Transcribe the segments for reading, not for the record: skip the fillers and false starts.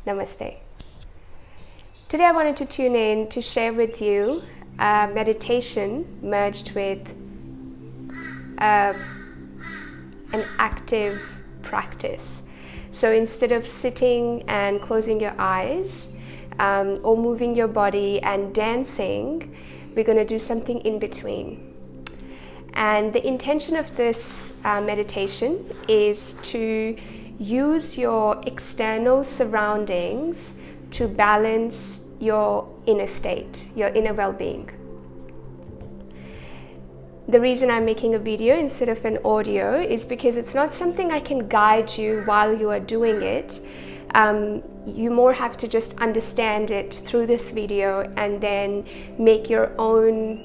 Namaste. Today I wanted to tune in to share with you a meditation merged with an active practice. So instead of sitting and closing your eyes or moving your body and dancing, we're going to do something in between. And the intention of this meditation is to use your external surroundings to balance your inner state, your inner well-being. The reason I'm making a video instead of an audio is because it's not something I can guide you while you are doing it. You more have to just understand it through this video and then make your own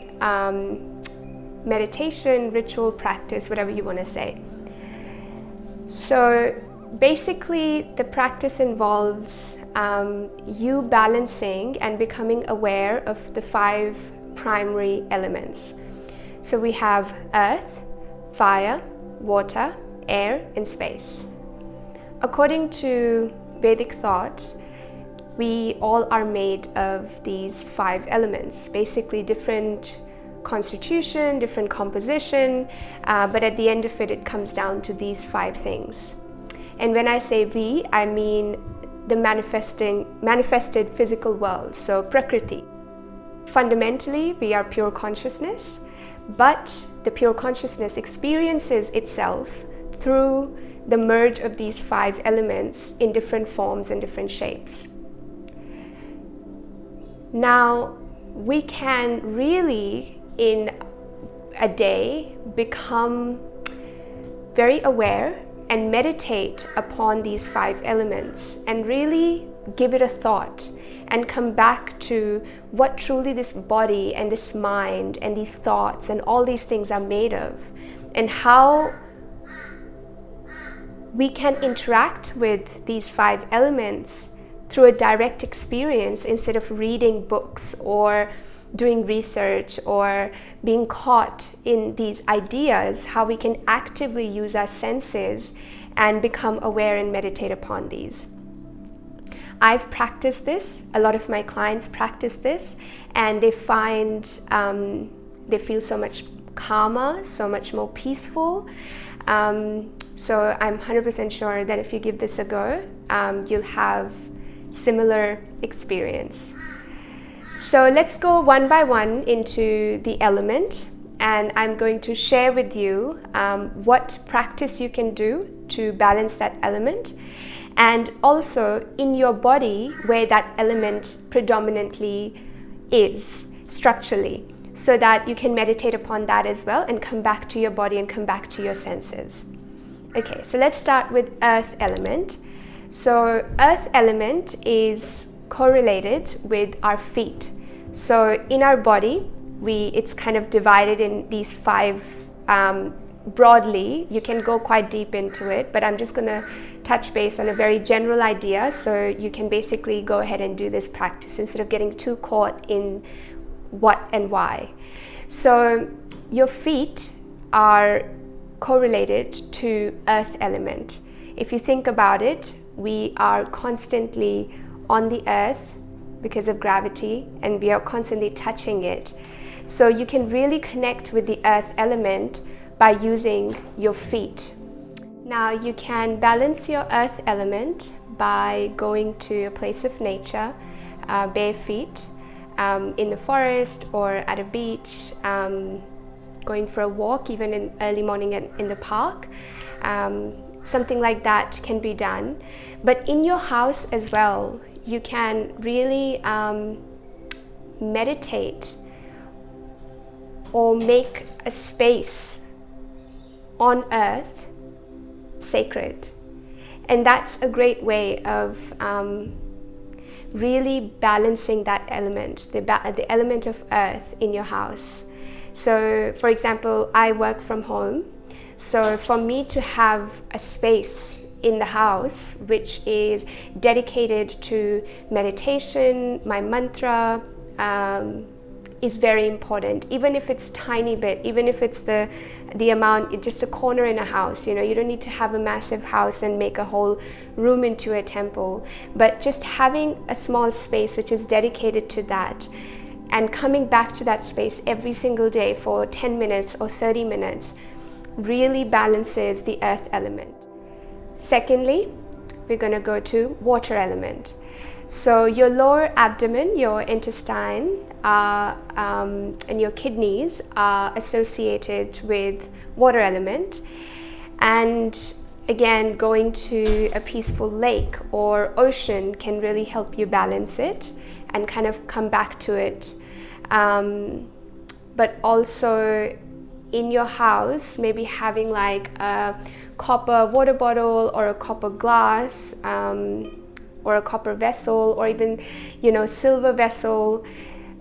meditation, ritual, practice, whatever you want to say. So basically the practice involves you balancing and becoming aware of the 5 primary elements. So we have earth, fire, water, air, and space. According to Vedic thought, we all are made of these 5 elements, basically different constitution, different composition, but at the end of it, it comes down to these 5 things. And when I say we, I mean the manifested physical world, so Prakriti. Fundamentally, we are pure consciousness, but the pure consciousness experiences itself through the merge of these 5 elements in different forms and different shapes. Now, we can really, in a day, become very aware and meditate upon these 5 elements and really give it a thought and come back to what truly this body and this mind and these thoughts and all these things are made of, and how we can interact with these 5 elements through a direct experience instead of reading books or doing research or being caught in these ideas, how we can actively use our senses and become aware and meditate upon these. I've practiced this, a lot of my clients practice this, and they find they feel so much calmer, so much more peaceful. So I'm 100% sure that if you give this a go, you'll have similar experience. So let's go one by one into the element, and I'm going to share with you what practice you can do to balance that element, and also in your body where that element predominantly is structurally, so that you can meditate upon that as well and come back to your body and come back to your senses. Okay, so let's start with earth element. So earth element is correlated with our feet. So in our body, it's kind of divided in these 5 broadly. You can go quite deep into it, but I'm just going to touch base on a very general idea so you can basically go ahead and do this practice instead of getting too caught in what and why. So your feet are correlated to earth element. If you think about it, we are constantly on the earth because of gravity, and we are constantly touching it. So you can really connect with the earth element by using your feet. Now you can balance your earth element by going to a place of nature, bare feet, in the forest or at a beach, going for a walk, even in early morning in the park. Something like that can be done. But in your house as well, you can really meditate or make a space on earth sacred. And that's a great way of really balancing that element, the element of earth in your house. So for example, I work from home. So for me to have a space in the house which is dedicated to meditation, my mantra, is very important, even if it's tiny bit, even if it's the amount, just a corner in a house. You know, you don't need to have a massive house and make a whole room into a temple, but just having a small space which is dedicated to that, and coming back to that space every single day for 10 minutes or 30 minutes really balances the earth element. Secondly, we're going to go to water element. So your lower abdomen, your intestine, and your kidneys are associated with water element. And again, going to a peaceful lake or ocean can really help you balance it and kind of come back to it. But also in your house, maybe having like a copper water bottle or a copper glass, or a copper vessel, or even, you know, silver vessel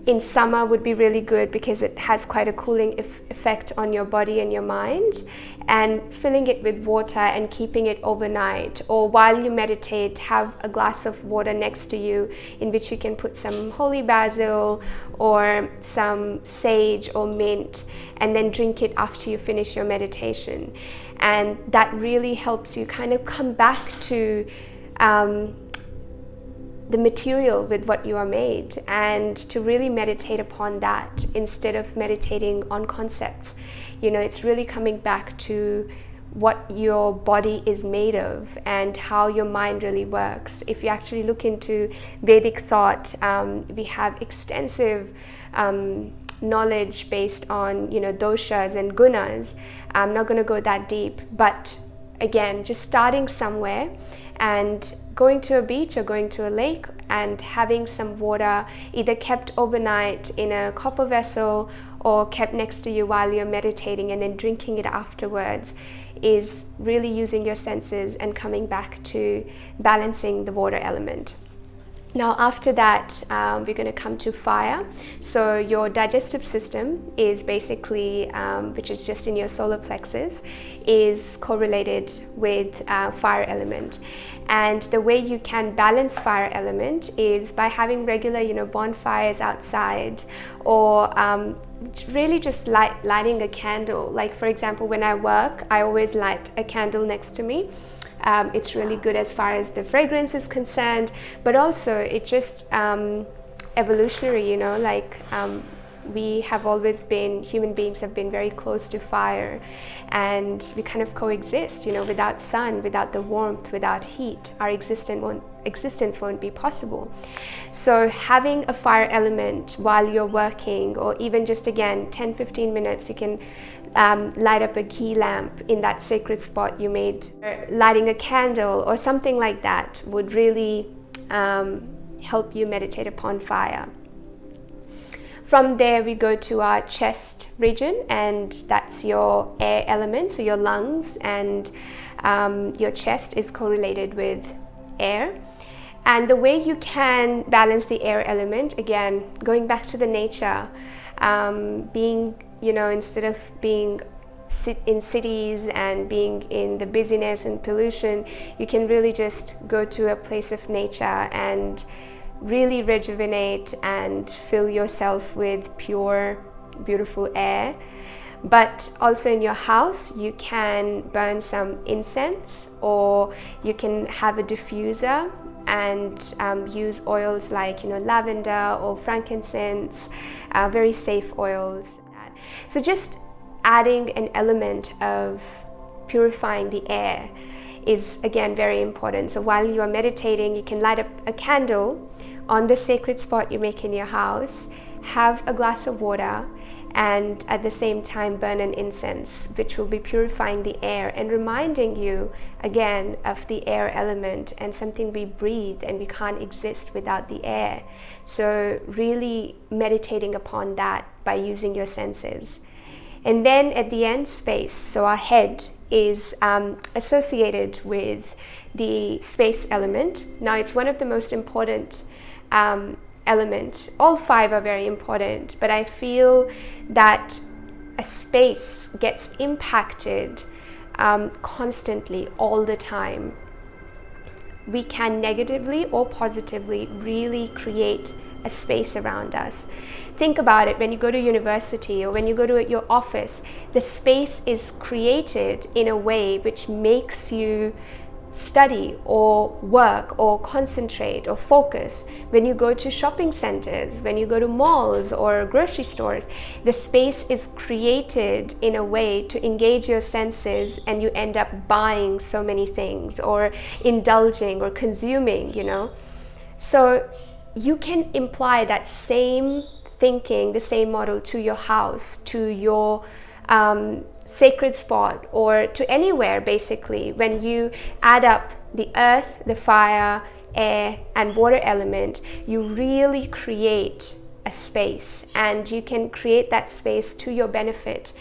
in summer would be really good because it has quite a cooling effect on your body and your mind. And filling it with water and keeping it overnight, or while you meditate, have a glass of water next to you in which you can put some holy basil or some sage or mint, and then drink it after you finish your meditation. And that really helps you kind of come back to the material with what you are made, and to really meditate upon that instead of meditating on concepts. You know, it's really coming back to what your body is made of and how your mind really works. If you actually look into Vedic thought, we have extensive knowledge based on, you know, doshas and gunas. I'm not going to go that deep, but again, just starting somewhere and going to a beach or going to a lake and having some water either kept overnight in a copper vessel or kept next to you while you're meditating, and then drinking it afterwards, is really using your senses and coming back to balancing the water element. Now after that, we're going to come to fire. So your digestive system is basically, which is just in your solar plexus, is correlated with fire element. And the way you can balance fire element is by having regular, you know, bonfires outside, or really just lighting a candle. Like for example, when I work, I always light a candle next to me. It's really good as far as the fragrance is concerned, but also it just evolutionary, you know, like we have always been, human beings have been very close to fire, and we kind of coexist, you know, without sun, without the warmth, without heat, our existence won't be possible. So having a fire element while you're working, or even just again 10-15 minutes, you can light up a ghee lamp in that sacred spot you made, or lighting a candle or something like that would really help you meditate upon fire. From there we go to our chest region, and that's your air element, so your lungs and your chest is correlated with air. And the way you can balance the air element, again going back to the nature, being, you know, instead of being in cities and being in the busyness and pollution, you can really just go to a place of nature and really rejuvenate and fill yourself with pure, beautiful air. But also in your house, you can burn some incense, or you can have a diffuser and use oils like, you know, lavender or frankincense, very safe oils. So just adding an element of purifying the air is again very important. So while you are meditating, you can light up a candle on the sacred spot you make in your house, have a glass of water, and at the same time burn an incense, which will be purifying the air and reminding you again of the air element and something we breathe, and we can't exist without the air. So really meditating upon that by using your senses. And then at the end, space. So our head is associated with the space element. Now it's one of the most important element. All five are very important, but I feel that a space gets impacted constantly all the time. We can negatively or positively really create a space around us. think about it, when you go to university or when you go to your office, the space is created in a way which makes you study or work or concentrate or focus. When you go to shopping centers, when you go to malls or grocery stores, the space is created in a way to engage your senses, and you end up buying so many things or indulging or consuming, you know. So you can imply that same thinking, the same model to your house, to your sacred spot, or to anywhere basically. When you add up the earth, the fire, air and water element, you really create a space, and you can create that space to your benefit.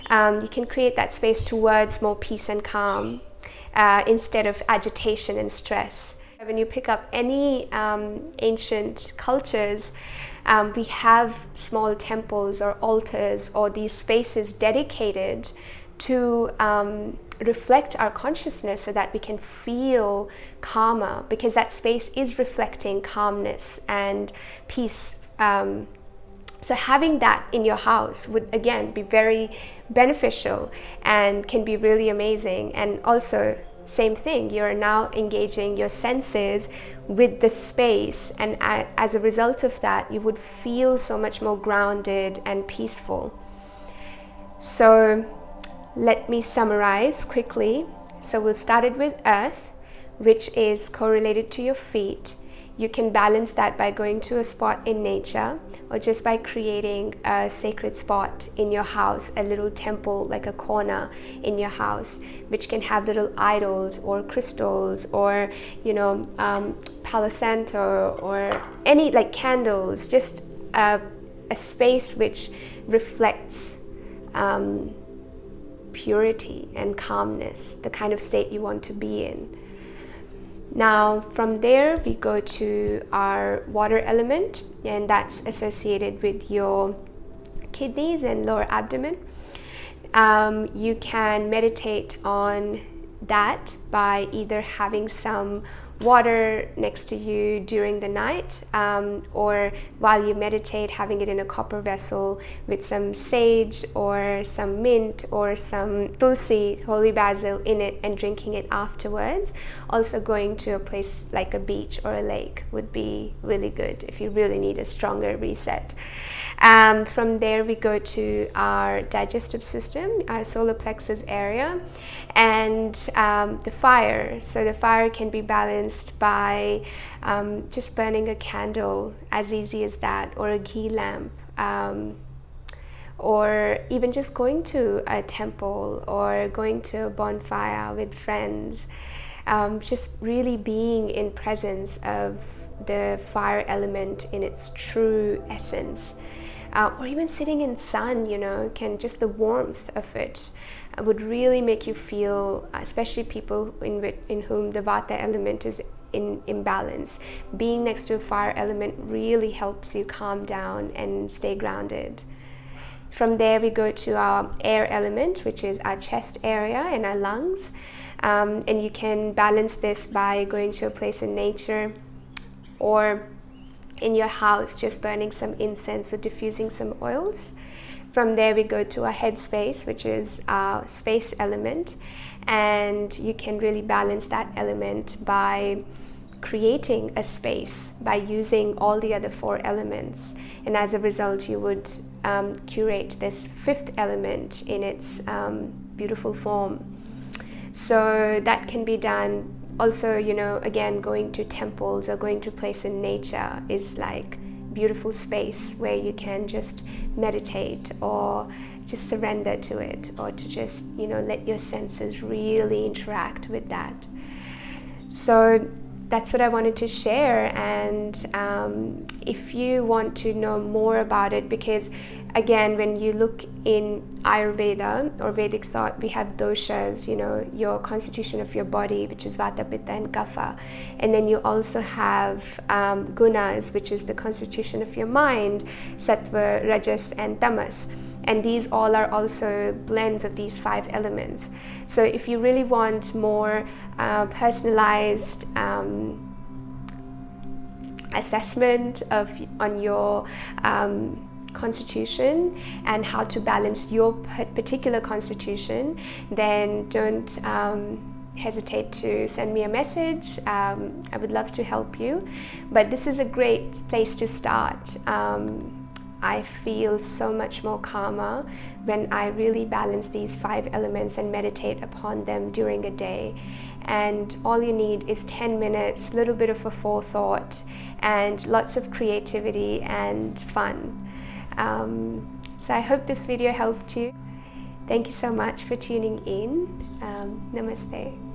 You can create that space towards more peace and calm instead of agitation and stress. When you pick up any ancient cultures, we have small temples or altars or these spaces dedicated to reflect our consciousness so that we can feel calmer, because that space is reflecting calmness and peace. So having that in your house would again be very beneficial and can be really amazing. And also, same thing, you're now engaging your senses with the space, and as a result of that, you would feel so much more grounded and peaceful. So let me summarize quickly. So we'll start it with earth, which is correlated to your feet. You can balance that by going to a spot in nature, or just by creating a sacred spot in your house, a little temple, like a corner in your house, which can have little idols or crystals or, you know, Palo Santo or any like candles, just a space which reflects purity and calmness, the kind of state you want to be in. Now from there we go to our water element, and that's associated with your kidneys and lower abdomen. You can meditate on that by either having some water next to you during the night, or while you meditate, having it in a copper vessel with some sage or some mint or some tulsi, holy basil in it, and drinking it afterwards. Also going to a place like a beach or a lake would be really good if you really need a stronger reset. From there we go to our digestive system, our solar plexus area, and the fire. So the fire can be balanced by just burning a candle, as easy as that, or a ghee lamp, or even just going to a temple or going to a bonfire with friends. Just really being in presence of the fire element in its true essence. Or even sitting in sun, you know, just the warmth of it would really make you feel, especially people in whom the vata element is in imbalance. Being next to a fire element really helps you calm down and stay grounded. From there we go to our air element, which is our chest area and our lungs. And you can balance this by going to a place in nature, or in your house just burning some incense or diffusing some oils. From there we go to our head space, which is our space element, and you can really balance that element by creating a space by using all the other four elements, and as a result you would curate this fifth element in its beautiful form. So that can be done. Also, you know, again, going to temples or going to a place in nature is like beautiful space where you can just meditate or just surrender to it, or to just, you know, let your senses really interact with that. So that's what I wanted to share. And if you want to know more about it, because again, when you look in Ayurveda or Vedic thought, we have doshas, you know, your constitution of your body, which is Vata, Pitta and Kapha. And then you also have gunas, which is the constitution of your mind, Sattva, Rajas and Tamas. And these all are also blends of these five elements. So if you really want more personalized assessment on your constitution and how to balance your particular constitution, then don't hesitate to send me a message. I would love to help you, but this is a great place to start. I feel so much more calmer when I really balance these 5 elements and meditate upon them during a day. And all you need is 10 minutes, little bit of a forethought, and lots of creativity and fun. So I hope this video helped you. Thank you so much for tuning in. Namaste.